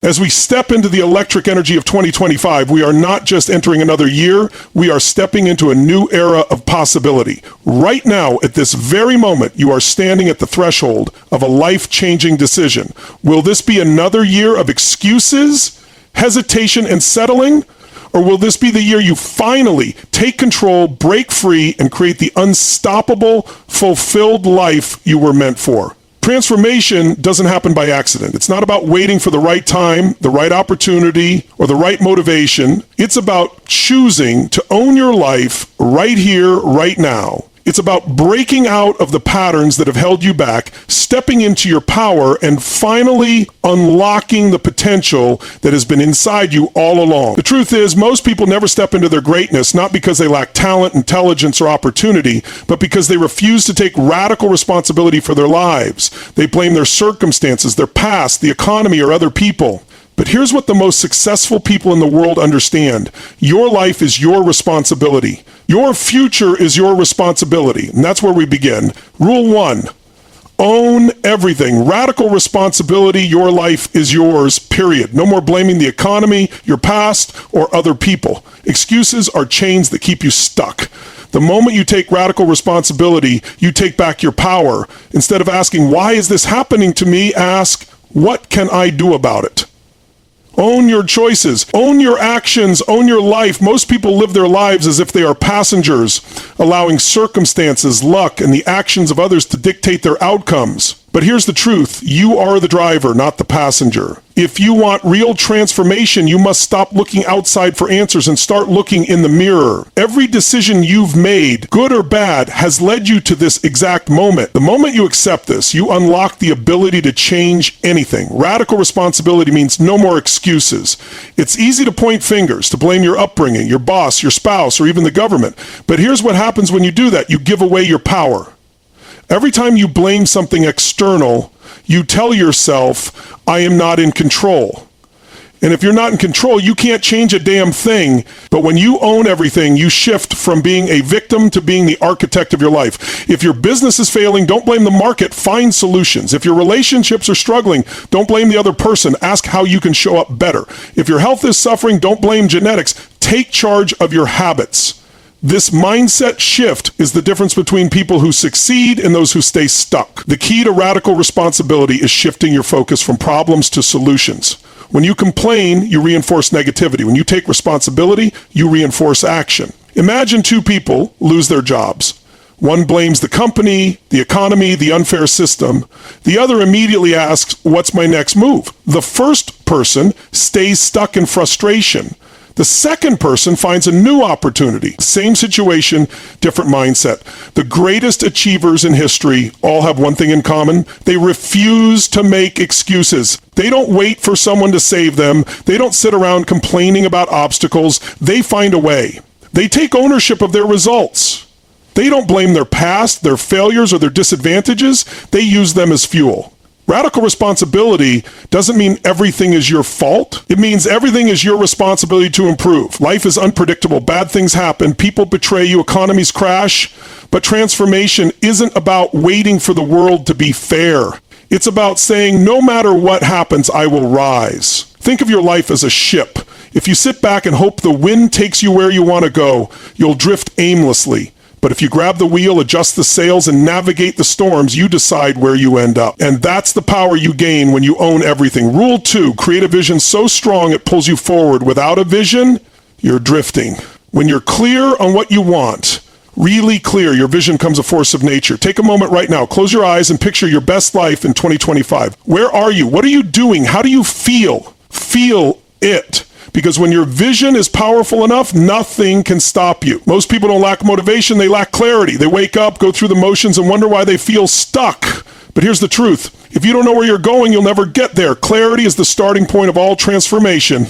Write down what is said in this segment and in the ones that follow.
As we step into the electric energy of 2025, we are not just entering another year, we are stepping into a new era of possibility. Right now, at this very moment, you are standing at the threshold of a life-changing decision. Will this be another year of excuses, hesitation, and settling? Or will this be the year you finally take control, break free, and create the unstoppable, fulfilled life you were meant for? Transformation doesn't happen by accident. It's not about waiting for the right time, the right opportunity, or the right motivation. It's about choosing to own your life right here, right now. It's about breaking out of the patterns that have held you back, stepping into your power, and finally unlocking the potential that has been inside you all along. The truth is, most people never step into their greatness, not because they lack talent, intelligence, or opportunity, but because they refuse to take radical responsibility for their lives. They blame their circumstances, their past, the economy, or other people. But here's what the most successful people in the world understand. Your life is your responsibility. Your future is your responsibility. And that's where we begin. Rule 1, own everything. Radical responsibility. Your life is yours, period. No more blaming the economy, your past, or other people. Excuses are chains that keep you stuck. The moment you take radical responsibility, you take back your power. Instead of asking, why is this happening to me? Ask, what can I do about it? Own your choices, own your actions, own your life. Most people live their lives as if they are passengers, allowing circumstances, luck, and the actions of others to dictate their outcomes. But here's the truth. You are the driver, not the passenger. If you want real transformation, you must stop looking outside for answers and start looking in the mirror. Every decision you've made, good or bad, has led you to this exact moment. The moment you accept this, you unlock the ability to change anything. Radical responsibility means no more excuses. It's easy to point fingers, to blame your upbringing, your boss, your spouse, or even the government. But here's what happens when you do that. You give away your power. Every time you blame something external, you tell yourself, I am not in control. And if you're not in control, you can't change a damn thing. But when you own everything, you shift from being a victim to being the architect of your life. If your business is failing, don't blame the market, find solutions. If your relationships are struggling, don't blame the other person, ask how you can show up better. If your health is suffering, don't blame genetics, take charge of your habits. This mindset shift is the difference between people who succeed and those who stay stuck. The key to radical responsibility is shifting your focus from problems to solutions. When you complain, you reinforce negativity. When you take responsibility, you reinforce action. Imagine two people lose their jobs. One blames the company, the economy, the unfair system. The other immediately asks, what's my next move? The first person stays stuck in frustration. The second person finds a new opportunity. Same situation, different mindset. The greatest achievers in history all have one thing in common. They refuse to make excuses. They don't wait for someone to save them. They don't sit around complaining about obstacles. They find a way. They take ownership of their results. They don't blame their past, their failures, or their disadvantages. They use them as fuel. Radical responsibility doesn't mean everything is your fault. It means everything is your responsibility to improve. Life is unpredictable. Bad things happen. People betray you. Economies crash. But transformation isn't about waiting for the world to be fair. It's about saying, no matter what happens, I will rise. Think of your life as a ship. If you sit back and hope the wind takes you where you want to go, you'll drift aimlessly. But if you grab the wheel, adjust the sails, and navigate the storms, you decide where you end up. And that's the power you gain when you own everything. Rule 2, create a vision so strong it pulls you forward. Without a vision, you're drifting. When you're clear on what you want, really clear, your vision becomes a force of nature. Take a moment right now. Close your eyes and picture your best life in 2025. Where are you? What are you doing? How do you feel? Feel it. Because when your vision is powerful enough, nothing can stop you. Most people don't lack motivation, they lack clarity. They wake up, go through the motions, and wonder why they feel stuck. But here's the truth. If you don't know where you're going, you'll never get there. Clarity is the starting point of all transformation.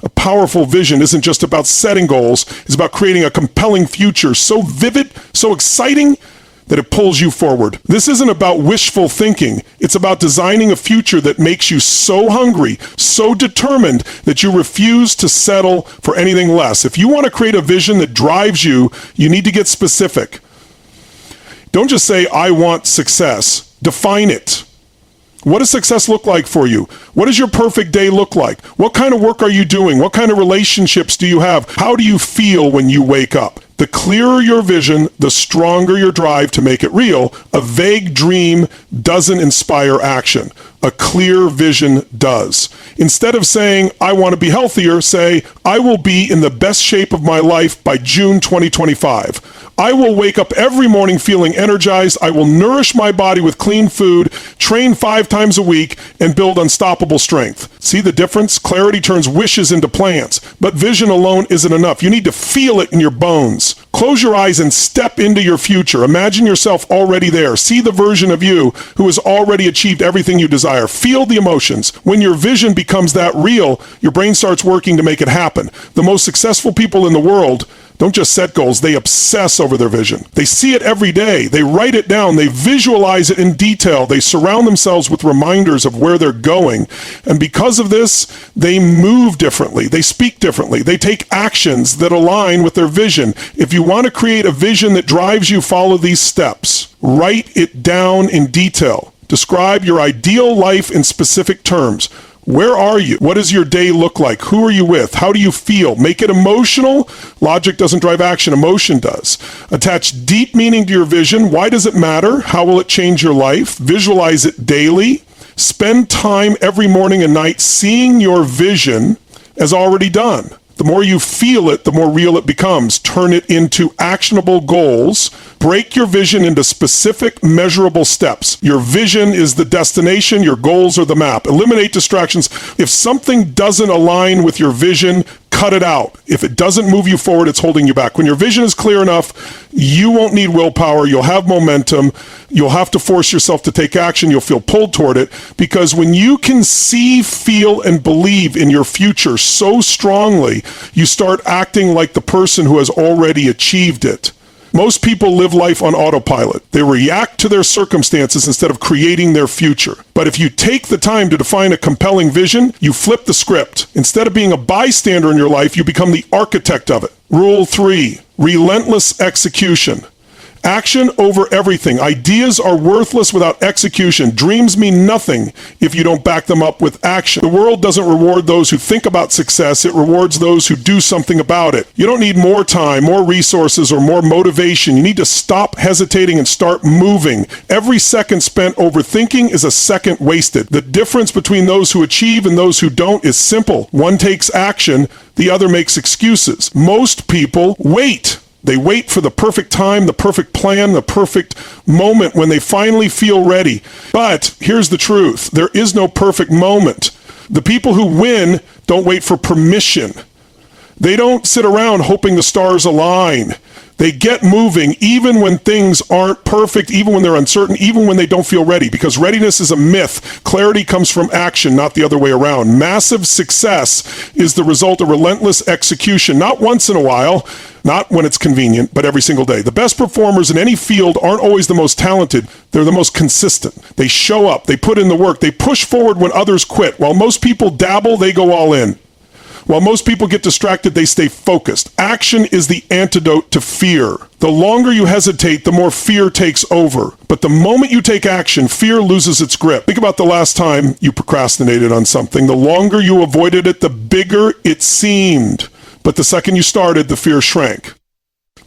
A powerful vision isn't just about setting goals. It's about creating a compelling future so vivid, so exciting, that it pulls you forward. This isn't about wishful thinking. It's about designing a future that makes you so hungry, so determined that you refuse to settle for anything less. If you want to create a vision that drives you, you need to get specific. Don't just say, I want success. Define it. What does success look like for you? What does your perfect day look like? What kind of work are you doing? What kind of relationships do you have? How do you feel when you wake up? The clearer your vision, the stronger your drive to make it real. A vague dream doesn't inspire action. A clear vision does. Instead of saying, I want to be healthier, say, I will be in the best shape of my life by June 2025. I will wake up every morning feeling energized. I will nourish my body with clean food, train 5 times a week, and build unstoppable strength. See the difference? Clarity turns wishes into plans, but vision alone isn't enough. You need to feel it in your bones. Close your eyes and step into your future. Imagine yourself already there. See the version of you who has already achieved everything you desire. Feel the emotions. When your vision becomes that real, your brain starts working to make it happen. The most successful people in the world don't just set goals, they obsess over their vision. They see it every day. They write it down. They visualize it in detail. They surround themselves with reminders of where they're going. And because of this, they move differently. They speak differently. They take actions that align with their vision. If you want to create a vision that drives you, follow these steps. Write it down in detail. Describe your ideal life in specific terms. Where are you? What does your day look like? Who are you with? How do you feel? Make it emotional. Logic doesn't drive action. Emotion does. Attach deep meaning to your vision. Why does it matter? How will it change your life? Visualize it daily. Spend time every morning and night seeing your vision as already done. The more you feel it, the more real it becomes. Turn it into actionable goals. Break your vision into specific, measurable steps. Your vision is the destination. Your goals are the map. Eliminate distractions. If something doesn't align with your vision, cut it out. If it doesn't move you forward, it's holding you back. When your vision is clear enough, you won't need willpower. You'll have momentum. You'll have to force yourself to take action. You'll feel pulled toward it, because when you can see, feel, and believe in your future so strongly, you start acting like the person who has already achieved it. Most people live life on autopilot. They react to their circumstances instead of creating their future. But if you take the time to define a compelling vision, you flip the script. Instead of being a bystander in your life, you become the architect of it. Rule 3, relentless execution. Action over everything. Ideas are worthless without execution. Dreams mean nothing if you don't back them up with action. The world doesn't reward those who think about success. It rewards those who do something about it. You don't need more time, more resources, or more motivation. You need to stop hesitating and start moving. Every second spent overthinking is a second wasted. The difference between those who achieve and those who don't is simple. One takes action, the other makes excuses. Most people wait. They wait for the perfect time, the perfect plan, the perfect moment when they finally feel ready. But here's the truth. There is no perfect moment. The people who win don't wait for permission. They don't sit around hoping the stars align. They get moving even when things aren't perfect, even when they're uncertain, even when they don't feel ready, because readiness is a myth. Clarity comes from action, not the other way around. Massive success is the result of relentless execution, not once in a while, not when it's convenient, but every single day. The best performers in any field aren't always the most talented. They're the most consistent. They show up, they put in the work, they push forward when others quit. While most people dabble, they go all in. While most people get distracted, they stay focused. Action is the antidote to fear. The longer you hesitate, the more fear takes over. But the moment you take action, fear loses its grip. Think about the last time you procrastinated on something. The longer you avoided it, the bigger it seemed. But the second you started, the fear shrank.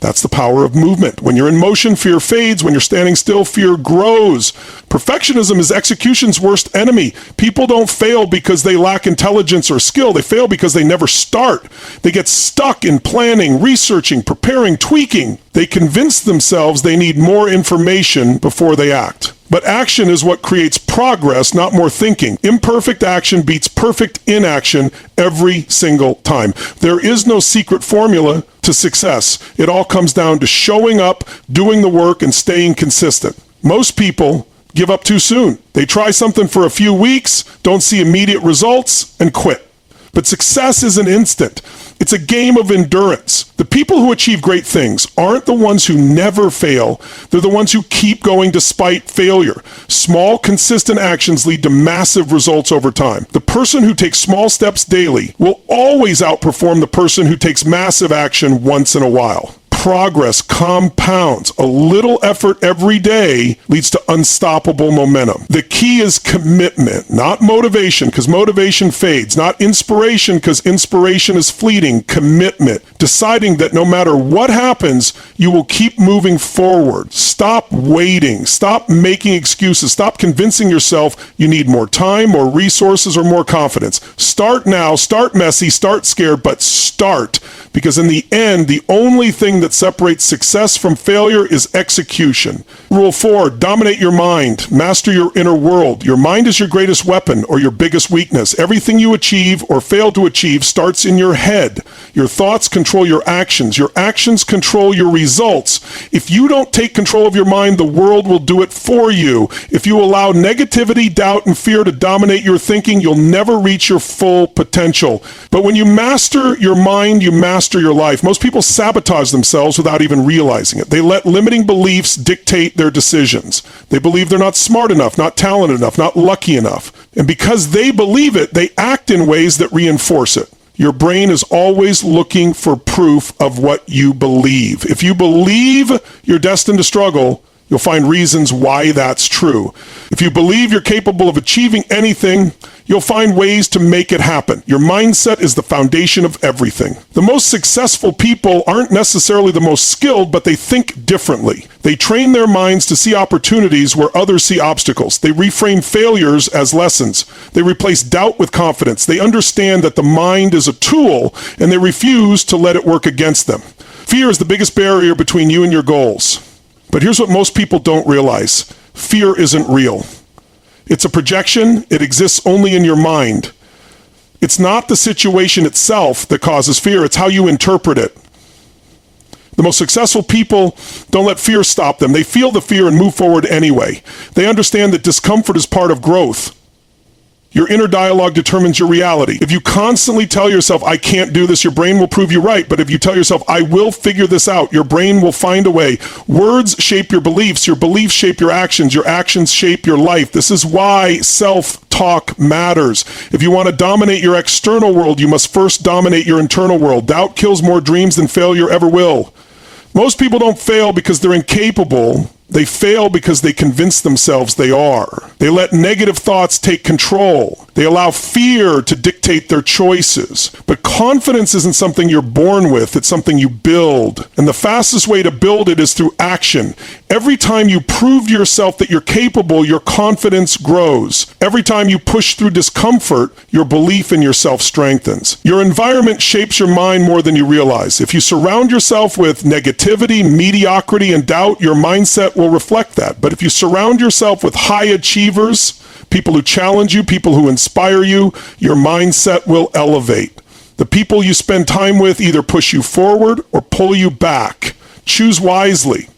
That's the power of movement. When you're in motion, fear fades. When you're standing still, fear grows. Perfectionism is execution's worst enemy. People don't fail because they lack intelligence or skill. They fail because they never start. They get stuck in planning, researching, preparing, tweaking. They convince themselves they need more information before they act. But action is what creates progress, not more thinking. Imperfect action beats perfect inaction every single time. There is no secret formula to success. It all comes down to showing up, doing the work, and staying consistent. Most people give up too soon. They try something for a few weeks, don't see immediate results, and quit. But success isn't instant. It's a game of endurance. The people who achieve great things aren't the ones who never fail. They're the ones who keep going despite failure. Small, consistent actions lead to massive results over time. The person who takes small steps daily will always outperform the person who takes massive action once in a while. progress compounds. A little effort every day leads to unstoppable momentum. The key is commitment, not motivation, because motivation fades, not inspiration, because inspiration is fleeting. Commitment, deciding that no matter what happens, you will keep moving forward. Stop waiting. Stop making excuses. Stop convincing yourself you need more time, more resources, or more confidence. Start now. Start messy. Start scared, but start. Because in the end, the only thing that separates success from failure is execution. Rule 4, dominate your mind. Master your inner world. Your mind is your greatest weapon or your biggest weakness. Everything you achieve or fail to achieve starts in your head. Your thoughts control your actions. Your actions control your results. If you don't take control of your mind, the world will do it for you. If you allow negativity, doubt, and fear to dominate your thinking, you'll never reach your full potential. But when you master your mind, you master your life. Most people sabotage themselves without even realizing it. They let limiting beliefs dictate their decisions. They believe they're not smart enough, not talented enough, not lucky enough. And because they believe it, they act in ways that reinforce it. Your brain is always looking for proof of what you believe. If you believe you're destined to struggle, you'll find reasons why that's true. If you believe you're capable of achieving anything, you'll find ways to make it happen. Your mindset is the foundation of everything. The most successful people aren't necessarily the most skilled, but they think differently. They train their minds to see opportunities where others see obstacles. They reframe failures as lessons. They replace doubt with confidence. They understand that the mind is a tool, and they refuse to let it work against them. Fear is the biggest barrier between you and your goals. But here's what most people don't realize. Fear isn't real. It's a projection. It exists only in your mind. It's not the situation itself that causes fear. It's how you interpret it. The most successful people don't let fear stop them. They feel the fear and move forward anyway. They understand that discomfort is part of growth. Your inner dialogue determines your reality. If you constantly tell yourself, I can't do this, your brain will prove you right. But if you tell yourself, I will figure this out, your brain will find a way. Words shape your beliefs shape your actions shape your life. This is why self-talk matters. If you want to dominate your external world, you must first dominate your internal world. Doubt kills more dreams than failure ever will. Most people don't fail because they're incapable. They fail because they convince themselves they are. They let negative thoughts take control. They allow fear to dictate their choices. But confidence isn't something you're born with, it's something you build. And the fastest way to build it is through action. Every time you prove to yourself that you're capable, your confidence grows. Every time you push through discomfort, your belief in yourself strengthens. Your environment shapes your mind more than you realize. If you surround yourself with negativity, mediocrity, and doubt, your mindset will reflect that. But if you surround yourself with high achievers, people who challenge you, people who inspire you, your mindset will elevate. The people you spend time with either push you forward or pull you back. Choose wisely.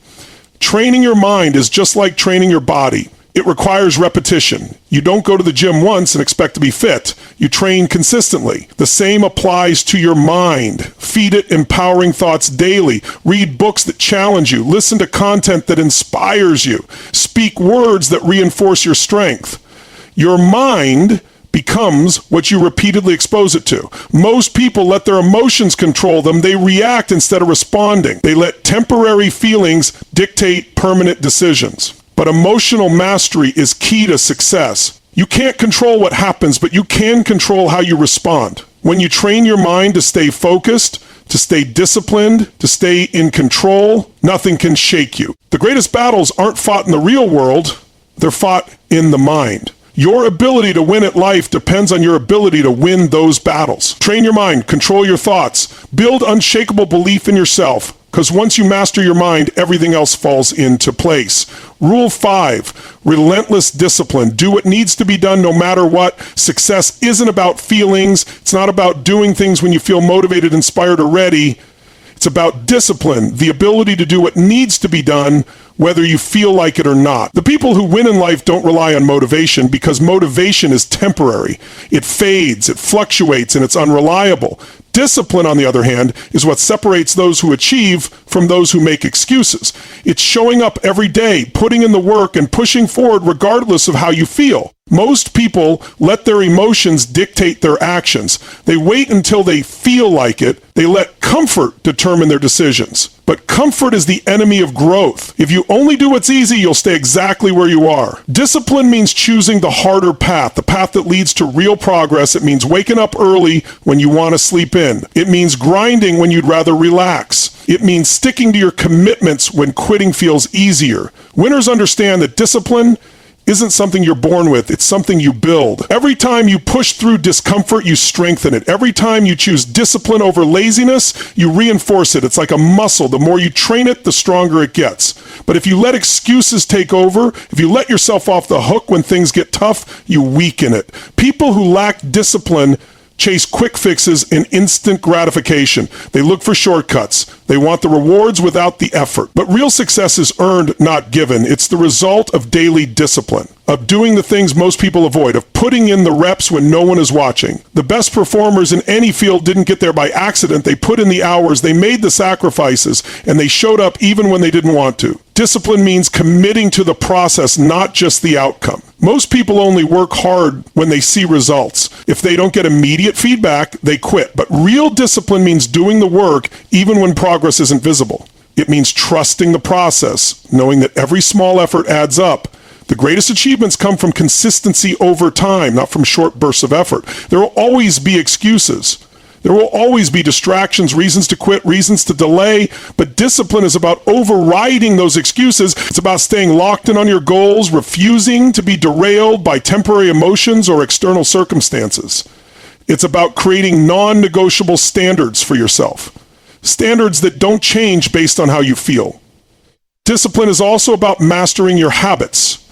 Training your mind is just like training your body. It requires repetition. You don't go to the gym once and expect to be fit. You train consistently. The same applies to your mind. Feed it empowering thoughts daily. Read books that challenge you. Listen to content that inspires you. Speak words that reinforce your strength. Your mind becomes what you repeatedly expose it to. Most people let their emotions control them. They react instead of responding. They let temporary feelings dictate permanent decisions. But emotional mastery is key to success. You can't control what happens, but you can control how you respond. When you train your mind to stay focused, to stay disciplined, to stay in control, nothing can shake you. The greatest battles aren't fought in the real world, they're fought in the mind. Your ability to win at life depends on your ability to win those battles. Train your mind, control your thoughts, build unshakable belief in yourself, because once you master your mind, everything else falls into place. Rule 5, relentless discipline. Do what needs to be done no matter what. Success isn't about feelings. It's not about doing things when you feel motivated, inspired, or ready. It's about discipline, the ability to do what needs to be done, whether you feel like it or not. The people who win in life don't rely on motivation because motivation is temporary. It fades, it fluctuates, and it's unreliable. Discipline, on the other hand, is what separates those who achieve from those who make excuses. It's showing up every day, putting in the work, and pushing forward regardless of how you feel. Most people let their emotions dictate their actions. They wait until they feel like it. They let comfort determine their decisions. But comfort is the enemy of growth. If you only do what's easy, you'll stay exactly where you are. Discipline means choosing the harder path, the path that leads to real progress. It means waking up early when you want to sleep in. It means grinding when you'd rather relax. It means sticking to your commitments when quitting feels easier. Winners understand that discipline isn't something you're born with, it's something you build. Every time you push through discomfort, you strengthen it. Every time you choose discipline over laziness, you reinforce it. It's like a muscle. The more you train it, the stronger it gets. But if you let excuses take over, if you let yourself off the hook when things get tough, you weaken it. People who lack discipline chase quick fixes and instant gratification. They look for shortcuts. They want the rewards without the effort. But real success is earned, not given. It's the result of daily discipline, of doing the things most people avoid, of putting in the reps when no one is watching. The best performers in any field didn't get there by accident. They put in the hours, they made the sacrifices, and they showed up even when they didn't want to. Discipline means committing to the process, not just the outcome. Most people only work hard when they see results. If they don't get immediate feedback, they quit. But real discipline means doing the work even when progress isn't visible. It means trusting the process, knowing that every small effort adds up. The greatest achievements come from consistency over time, not from short bursts of effort. There will always be excuses. There will always be distractions, reasons to quit, reasons to delay, but discipline is about overriding those excuses. It's about staying locked in on your goals, refusing to be derailed by temporary emotions or external circumstances. It's about creating non-negotiable standards for yourself, standards that don't change based on how you feel. Discipline is also about mastering your habits.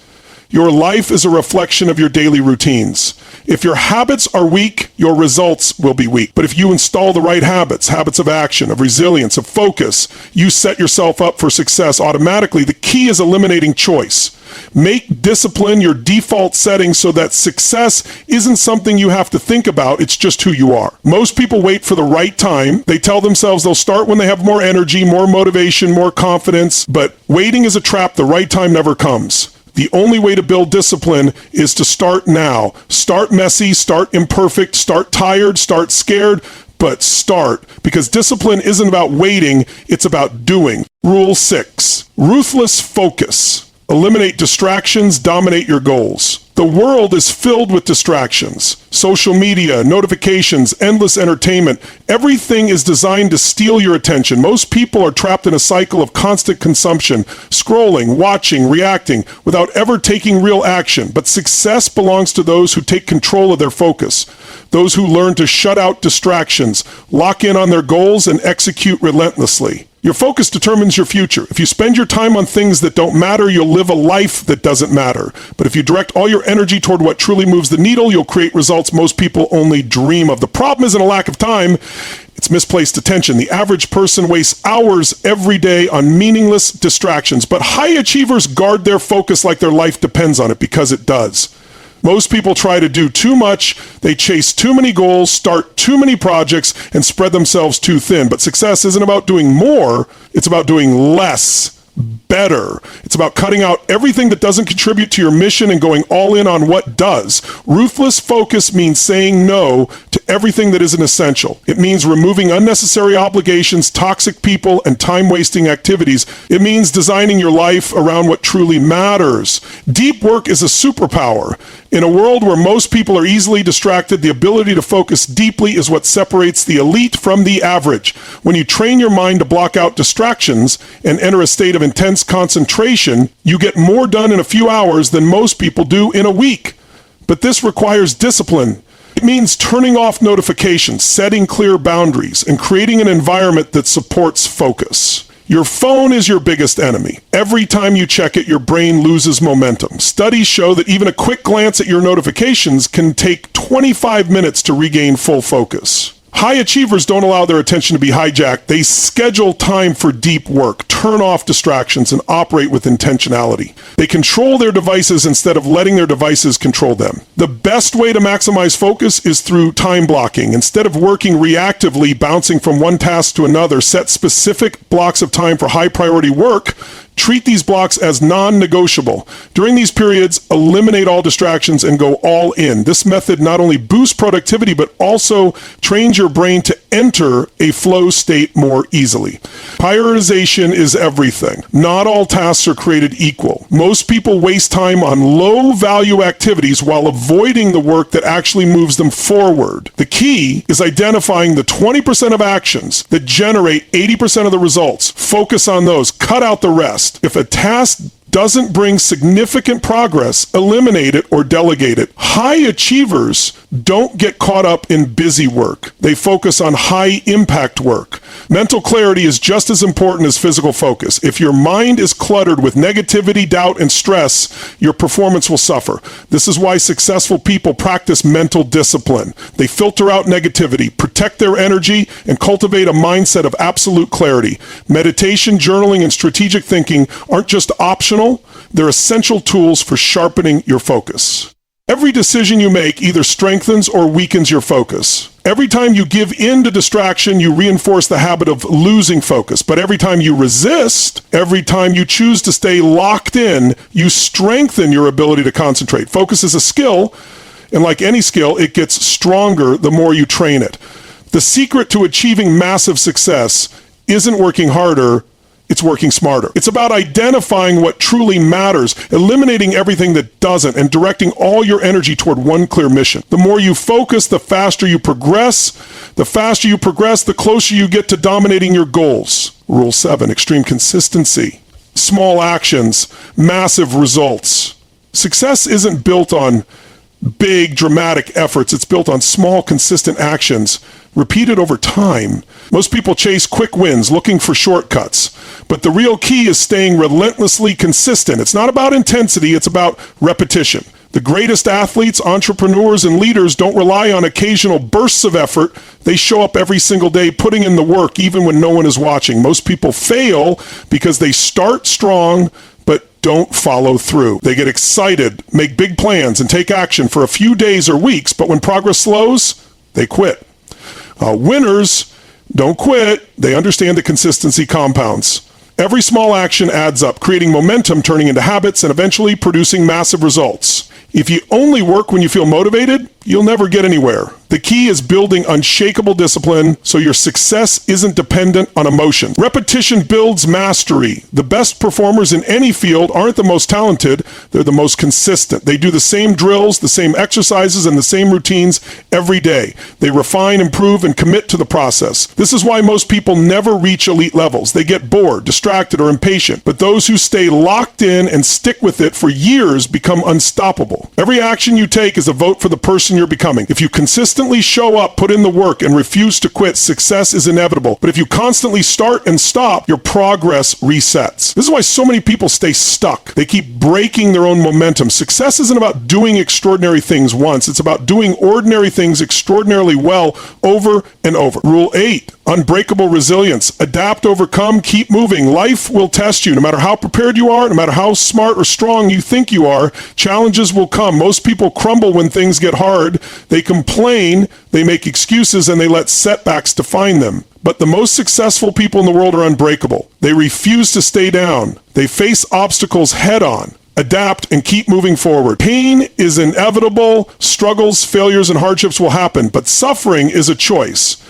Your life is a reflection of your daily routines. If your habits are weak, your results will be weak. But if you install the right habits, habits of action, of resilience, of focus, you set yourself up for success automatically. The key is eliminating choice. Make discipline your default setting so that success isn't something you have to think about, it's just who you are. Most people wait for the right time. They tell themselves they'll start when they have more energy, more motivation, more confidence, but waiting is a trap. The right time never comes. The only way to build discipline is to start now. Start messy, start imperfect, start tired, start scared, but start. Because discipline isn't about waiting, it's about doing. Rule 6, ruthless focus. Eliminate distractions, dominate your goals. The world is filled with distractions. Social media, notifications, endless entertainment. Everything is designed to steal your attention. Most people are trapped in a cycle of constant consumption, scrolling, watching, reacting, without ever taking real action. But success belongs to those who take control of their focus, those who learn to shut out distractions, lock in on their goals, and execute relentlessly. Your focus determines your future. If you spend your time on things that don't matter, you'll live a life that doesn't matter. But if you direct all your energy toward what truly moves the needle, you'll create results most people only dream of. The problem isn't a lack of time, it's misplaced attention. The average person wastes hours every day on meaningless distractions, but high achievers guard their focus like their life depends on it, because it does. Most people try to do too much, they chase too many goals, start too many projects, and spread themselves too thin. But success isn't about doing more, it's about doing less, better. It's about cutting out everything that doesn't contribute to your mission and going all in on what does. Ruthless focus means saying no to everything that isn't essential. It means removing unnecessary obligations, toxic people, and time-wasting activities. It means designing your life around what truly matters. Deep work is a superpower. In a world where most people are easily distracted, the ability to focus deeply is what separates the elite from the average. When you train your mind to block out distractions and enter a state of intense concentration, you get more done in a few hours than most people do in a week. But this requires discipline. It means turning off notifications, setting clear boundaries, and creating an environment that supports focus. Your phone is your biggest enemy. Every time you check it, your brain loses momentum. Studies show that even a quick glance at your notifications can take 25 minutes to regain full focus. High achievers don't allow their attention to be hijacked. They schedule time for deep work, turn off distractions, and operate with intentionality. They control their devices instead of letting their devices control them. The best way to maximize focus is through time blocking. Instead of working reactively, bouncing from one task to another, set specific blocks of time for high priority work. Treat these blocks as non-negotiable. During these periods, eliminate all distractions and go all in. This method not only boosts productivity, but also trains your brain to enter a flow state more easily. Prioritization is everything. Not all tasks are created equal. Most people waste time on low-value activities while avoiding the work that actually moves them forward. The key is identifying the 20% of actions that generate 80% of the results. Focus on those. Cut out the rest. If a task doesn't bring significant progress, eliminate it or delegate it. High achievers don't get caught up in busy work. They focus on high impact work. Mental clarity is just as important as physical focus. If your mind is cluttered with negativity, doubt, and stress, your performance will suffer. This is why successful people practice mental discipline. They filter out negativity, protect their energy, and cultivate a mindset of absolute clarity. Meditation, journaling, and strategic thinking aren't just optional. They're essential tools for sharpening your focus. Every decision you make either strengthens or weakens your focus. Every time you give in to distraction, you reinforce the habit of losing focus. But every time you resist, every time you choose to stay locked in, you strengthen your ability to concentrate. Focus is a skill, and like any skill, it gets stronger the more you train it. The secret to achieving massive success isn't working harder, it's working smarter. It's about identifying what truly matters, eliminating everything that doesn't, and directing all your energy toward one clear mission. The more you focus, the faster you progress. The faster you progress, the closer you get to dominating your goals. Rule 7, extreme consistency. Small actions, massive results. Success isn't built on big, dramatic efforts. It's built on small, consistent actions repeated over time. Most people chase quick wins, looking for shortcuts. But the real key is staying relentlessly consistent. It's not about intensity, it's about repetition. The greatest athletes, entrepreneurs, and leaders don't rely on occasional bursts of effort. They show up every single day, putting in the work, even when no one is watching. Most people fail because they start strong, but don't follow through. They get excited, make big plans, and take action for a few days or weeks, but when progress slows, they quit. Winners don't quit. They understand that consistency compounds. Every small action adds up, creating momentum, turning into habits, and eventually producing massive results. If you only work when you feel motivated, you'll never get anywhere. The key is building unshakable discipline so your success isn't dependent on emotion. Repetition builds mastery. The best performers in any field aren't the most talented, they're the most consistent. They do the same drills, the same exercises, and the same routines every day. They refine, improve, and commit to the process. This is why most people never reach elite levels. They get bored, distracted, or impatient. But those who stay locked in and stick with it for years become unstoppable. Every action you take is a vote for the person you're becoming. If you consistently show up, put in the work, and refuse to quit, success is inevitable. But if you constantly start and stop, your progress resets. This is why so many people stay stuck. They keep breaking their own momentum. Success isn't about doing extraordinary things once. It's about doing ordinary things extraordinarily well over and over. Rule 8, unbreakable resilience. Adapt, overcome, keep moving. Life will test you. No matter how prepared you are, no matter how smart or strong you think you are, challenges will come. Most people crumble when things get hard. They complain, they make excuses, and they let setbacks define them. But the most successful people in the world are unbreakable. They refuse to stay down. They face obstacles head on, adapt, and keep moving forward. Pain is inevitable. Struggles, failures, and hardships will happen, but suffering is a choice.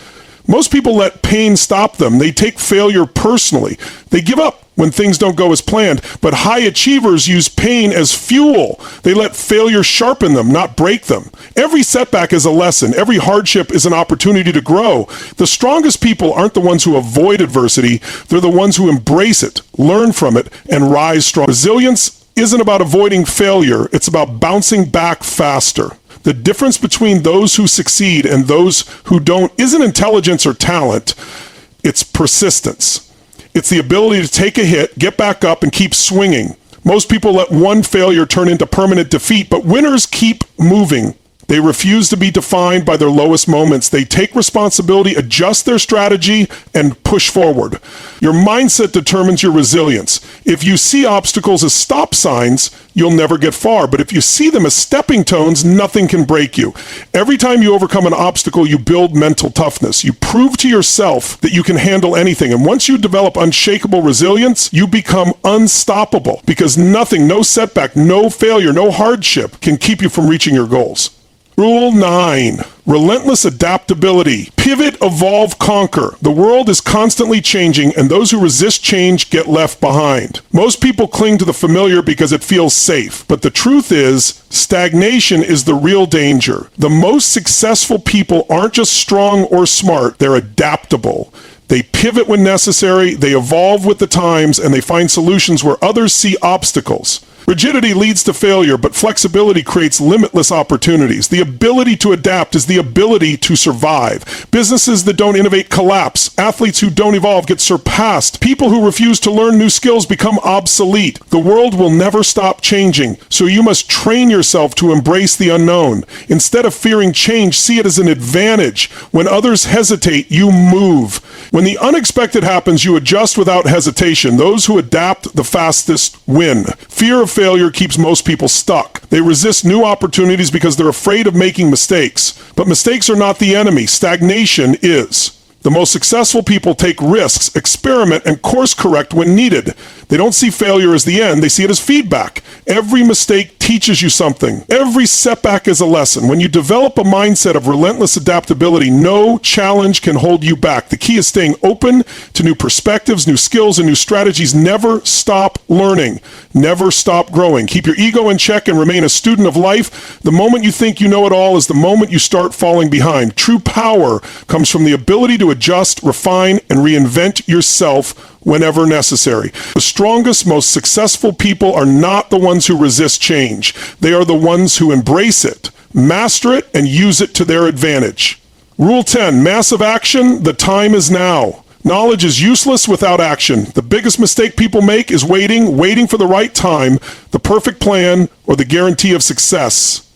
Most people let pain stop them. They take failure personally. They give up when things don't go as planned. But high achievers use pain as fuel. They let failure sharpen them, not break them. Every setback is a lesson. Every hardship is an opportunity to grow. The strongest people aren't the ones who avoid adversity. They're the ones who embrace it, learn from it, and rise strong. Resilience isn't about avoiding failure. It's about bouncing back faster. The difference between those who succeed and those who don't isn't intelligence or talent. It's persistence. It's the ability to take a hit, get back up, and keep swinging. Most people let one failure turn into permanent defeat, but winners keep moving. They refuse to be defined by their lowest moments. They take responsibility, adjust their strategy, and push forward. Your mindset determines your resilience. If you see obstacles as stop signs, you'll never get far. But if you see them as stepping stones, nothing can break you. Every time you overcome an obstacle, you build mental toughness. You prove to yourself that you can handle anything. And once you develop unshakable resilience, you become unstoppable because nothing, no setback, no failure, no hardship can keep you from reaching your goals. Rule 9, relentless adaptability. Pivot, evolve, conquer. The world is constantly changing, and those who resist change get left behind. Most people cling to the familiar because it feels safe, but the truth is, stagnation is the real danger. The most successful people aren't just strong or smart, they're adaptable. They pivot when necessary, they evolve with the times, and they find solutions where others see obstacles. Rigidity leads to failure, but flexibility creates limitless opportunities. The ability to adapt is the ability to survive. Businesses that don't innovate collapse. Athletes who don't evolve get surpassed. People who refuse to learn new skills become obsolete. The world will never stop changing, so you must train yourself to embrace the unknown. Instead of fearing change, see it as an advantage. When others hesitate, you move. When the unexpected happens, you adjust without hesitation. Those who adapt the fastest win. Fear of failure keeps most people stuck. They resist new opportunities because they're afraid of making mistakes. But mistakes are not the enemy. Stagnation is. The most successful people take risks, experiment, and course correct when needed. They don't see failure as the end, they see it as feedback. Every mistake teaches you something. Every setback is a lesson. When you develop a mindset of relentless adaptability, no challenge can hold you back. The key is staying open to new perspectives, new skills, and new strategies. Never stop learning. Never stop growing. Keep your ego in check and remain a student of life. The moment you think you know it all is the moment you start falling behind. True power comes from the ability to adjust, refine, and reinvent yourself whenever necessary. The strongest, most successful people are not the ones who resist change. They are the ones who embrace it, master it, and use it to their advantage. Rule 10, massive action. The time is now. Knowledge is useless without action. The biggest mistake people make is waiting for the right time, the perfect plan, or the guarantee of success.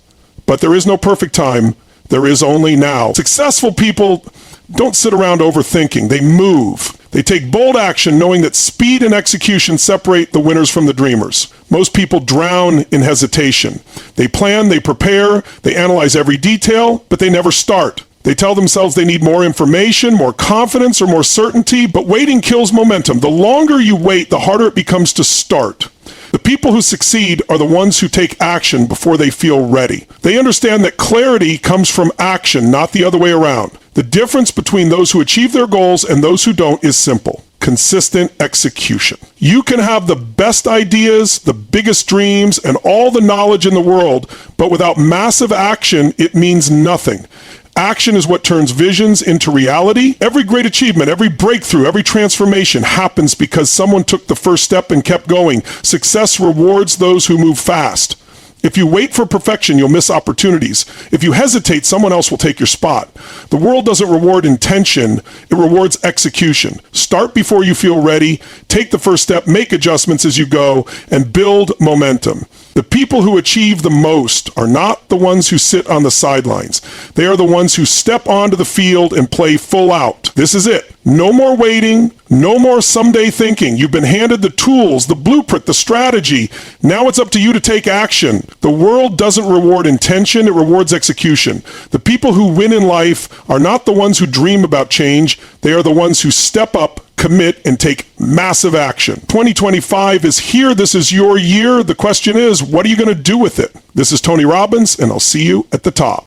But there is no perfect time. There is only now. Successful people don't sit around overthinking. They move. They take bold action knowing that speed and execution separate the winners from the dreamers. Most people drown in hesitation. They plan, they prepare, they analyze every detail, but they never start. They tell themselves they need more information, more confidence, or more certainty, but waiting kills momentum. The longer you wait, the harder it becomes to start. The people who succeed are the ones who take action before they feel ready. They understand that clarity comes from action, not the other way around. The difference between those who achieve their goals and those who don't is simple: consistent execution. You can have the best ideas, the biggest dreams, and all the knowledge in the world, but without massive action, it means nothing. Action is what turns visions into reality. Every great achievement, every breakthrough, every transformation happens because someone took the first step and kept going. Success rewards those who move fast. If you wait for perfection, you'll miss opportunities. If you hesitate, someone else will take your spot. The world doesn't reward intention, it rewards execution. Start before you feel ready, take the first step, make adjustments as you go, and build momentum. The people who achieve the most are not the ones who sit on the sidelines. They are the ones who step onto the field and play full out. This is it. No more waiting, no more someday thinking. You've been handed the tools, the blueprint, the strategy. Now it's up to you to take action. The world doesn't reward intention, it rewards execution. The people who win in life are not the ones who dream about change. They are the ones who step up, commit, and take massive action. 2025 is here. This is your year. The question is, what are you going to do with it? This is Tony Robbins, and I'll see you at the top.